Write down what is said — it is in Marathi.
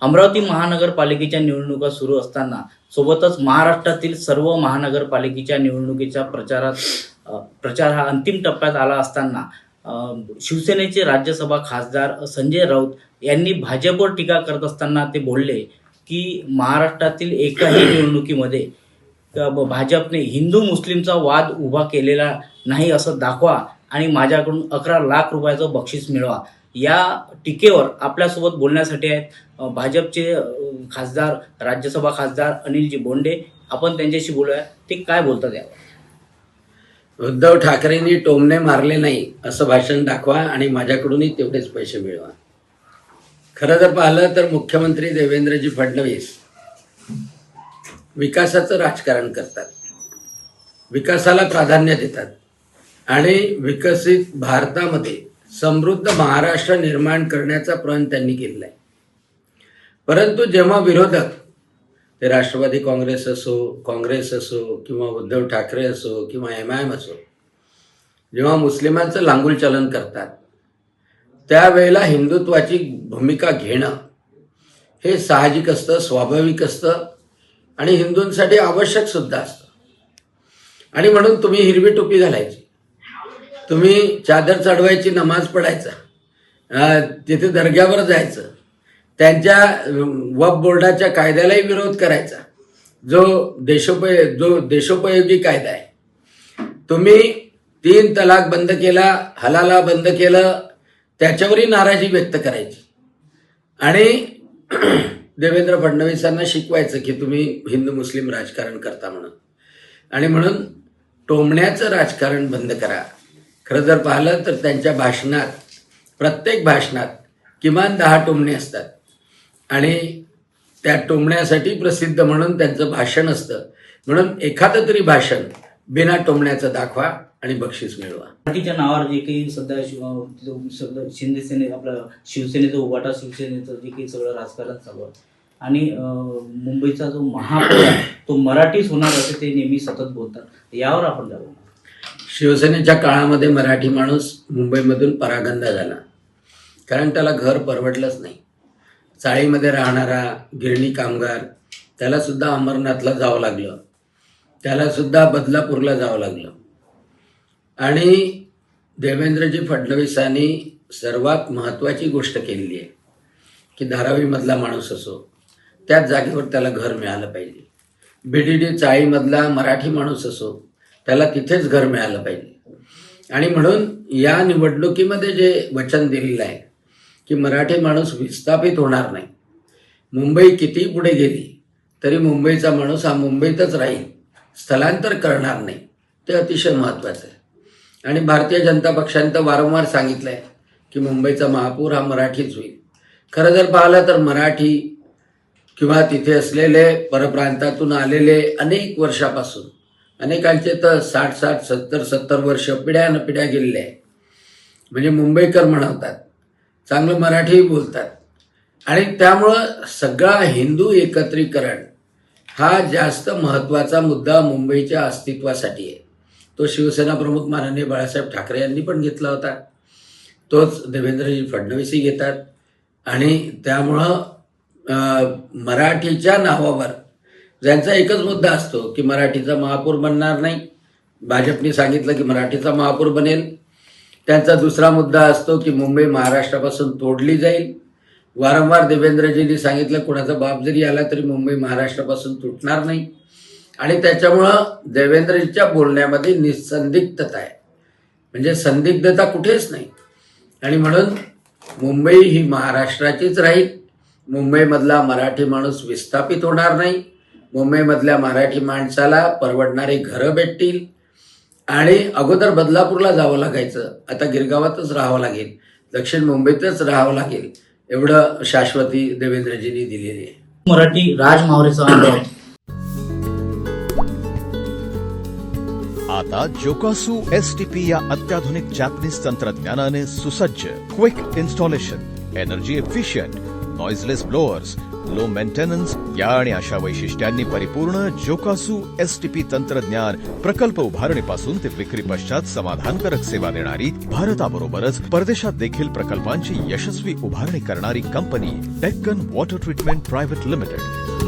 अमरावती महानगरपालिकेच्या निवडणुका सुरू असताना सोबतच महाराष्ट्रातील सर्व महानगरपालिकेच्या निवडणुकीच्या प्रचार हा अंतिम टप्प्यात आला असताना शिवसेनेचे राज्यसभा खासदार संजय राऊत यांनी भाजपवर टीका करत असताना ते बोलले की महाराष्ट्रातील एकाही निवडणुकीमध्ये भाजपने हिंदू मुस्लिमचा वाद उभा केलेला नाही असं दाखवा आणि माझ्याकडून 11 लाख रुपयाचं बक्षीस मिळवा. या टीकेवर आपल्यासोबत बोलण्यासाठी आहेत भाजपचे खासदार राज्यसभा खासदार अनिलजी बोंडे. आपण त्यांच्याशी बोलूया, ते काय बोलतात यावर. उद्धव ठाकरेंनी टोमणे मारले नाही असं भाषण दाखवा आणि माझ्याकडूनही तेवढेच पैसे मिळवा. खरं जर पाहिलं तर मुख्यमंत्री देवेंद्रजी फडणवीस विकासाचं राजकारण करतात, विकासाला प्राधान्य देतात आणि विकसित भारतामध्ये समृद्ध महाराष्ट्र निर्माण करण्याचा प्रण त्यांनी केलेला आहे. परंतु जेव्हा विरोधक ते राष्ट्रवादी काँग्रेस असो किंवा उद्धव ठाकरे असो किंवा MIM असो, जेव्हा मुस्लिमांचं लांगुलचलन करतात त्यावेळेला हिंदुत्वाची भूमिका घेणं हे साहजिक असतं, स्वाभाविक असतं आणि हिंदूंसाठी आवश्यक सुद्धा असतं. आणि म्हणून तुम्ही हिरवी टोपी घालायची, तुम्ही चादर चढवायची, नमाज पढायचा, तिथे दर्ग्यावर जायचं, त्यांच्या वक्फ बोर्डाच्या कायद्यालाही विरोध करायचा, जो देशोपयोगी कायदा आहे. तुम्ही 3 तलाक बंद केला, हलाला बंद केलं, त्याच्यावरही नाराजी व्यक्त करायची आणि देवेंद्र फडणवीसांना शिकवायचं की तुम्ही हिंदू मुस्लिम राजकारण करता म्हणून. आणि म्हणून टोमण्याचं राजकारण बंद करा. खरं जर पाहिलं तर त्यांच्या भाषणात, प्रत्येक भाषणात किमान 10 टोमणे असतात आणि त्या टोमण्यासाठी प्रसिद्ध म्हणून त्यांचं भाषण असतं. म्हणून एखादं तरी भाषण बिना टोमण्याचं दाखवा आणि बक्षीस मिळवा. मराठीच्या नावावर जे काही सध्या शिंदे सेने आपलं शिवसेनेचं उभाटा, शिवसेनेचं जे काही सगळं राजकारण चालू आहे आणि मुंबईचा जो महापौर आहे तो मराठीच होणार असे ते नेहमी सतत बोलतात, यावर आपण काय बोलणार. शिवसेनेच्या काळामध्ये मराठी माणूस मुंबईमधून परागंदा झाला, कारण त्याला घर परवडलंच नाही. चाळीमध्ये राहणारा गिरणी कामगार, त्याला सुद्धा अमरनाथला जावं लागलं, त्याला सुद्धा बदलापूरला जावं लागलं. आणि देवेंद्रजी फडणवीसांनी सर्वात महत्त्वाची गोष्ट केलेली आहे की धारावीमधला माणूस असो त्याच जागेवर त्याला घर मिळालं पाहिजे. BDD चाळीमधला मराठी माणूस असो त्याला तिथेच घर मिळालं पाहिजे. आणि म्हणून या निवडणुकीमध्ये जे वचन दिलेलं आहे की मराठी माणूस विस्थापित होणार नाही, मुंबई किती पुढे गेली तरी मुंबईचा माणूस हा मुंबईतच राहील, स्थलांतर करणार नाही, ते अतिशय महत्त्वाचं आहे. आणि भारतीय जनता पक्षाने तर वारंवार सांगितलं आहे की मुंबईचा महापौर हा मराठीच होईल. खरं जर पाहिलं तर मराठी किंवा तिथे असलेले परप्रांतातून आलेले अनेक वर्षापासून, अनेकांचे तर 60-60, 70-70 वर्ष पिढ्यानं पिढ्या गेलेले आहे. म्हणजे मुंबईकर म्हणवतात, चांगलं मराठी बोलतात. आणि त्यामुळं सगळा हिंदू एकत्रीकरण हा जास्त महत्त्वाचा मुद्दा मुंबईच्या अस्तित्वासाठी आहे. तो शिवसेना प्रमुख माननीय बाळासाहेब ठाकरे यांनी पण घेतला होता, तोच देवेंद्रजी फडणवीसही घेतात. आणि त्यामुळं मराठीच्या नावावर ज्यांचा एकच मुद्दा असतो की मराठीचा महापौर बनणार नाही, भाजपने सांगितलं की मराठीचा महापौर बनेल. त्यांचा दुसरा मुद्दा असतो की मुंबई महाराष्ट्रापासून तोडली जाईल. वारंवार देवेंद्रजींनी सांगितलं कोणाचा बाप जरी आला तरी मुंबई महाराष्ट्रापासून तुटणार नाही. आणि त्याच्यामुळं देवेंद्रजीच्या बोलण्यामध्ये निसंदिग्धता आहे, म्हणजे संदिग्धता कुठेच नाही. आणि म्हणून मुंबई ही महाराष्ट्राचीच राहील. मुंबईमधला मराठी माणूस विस्थापित होणार नाही. मुंबईमधल्या मराठी माणसाला परवडणारे घरं भेटतील. आणि अगोदर बदलापूरला जावं लागायचं, आता गिरगावातच राहावं लागेल, दक्षिण मुंबईतच राहावं लागेल, एवढं शाश्वती देवेंद्रजींनी दिलेली आहे. मराठी राजमहावरेचा अनुभव. आता जोकासू STP या अत्याधुनिक जॅपनीज तंत्रज्ञानाने सुसज्ज, quick installation, energy efficient, noiseless blowers, low maintenance या आणि अशा वैशिष्ट्यांनी परिपूर्ण जोकासू एसटीपी तंत्रज्ञान प्रकल्प उभारणीपासून ते विक्री पश्चात समाधानकारक सेवा देणारी, भारताबरोबरच परदेशात देखील प्रकल्पांची यशस्वी उभारणी करणारी company Deccan water treatment private limited.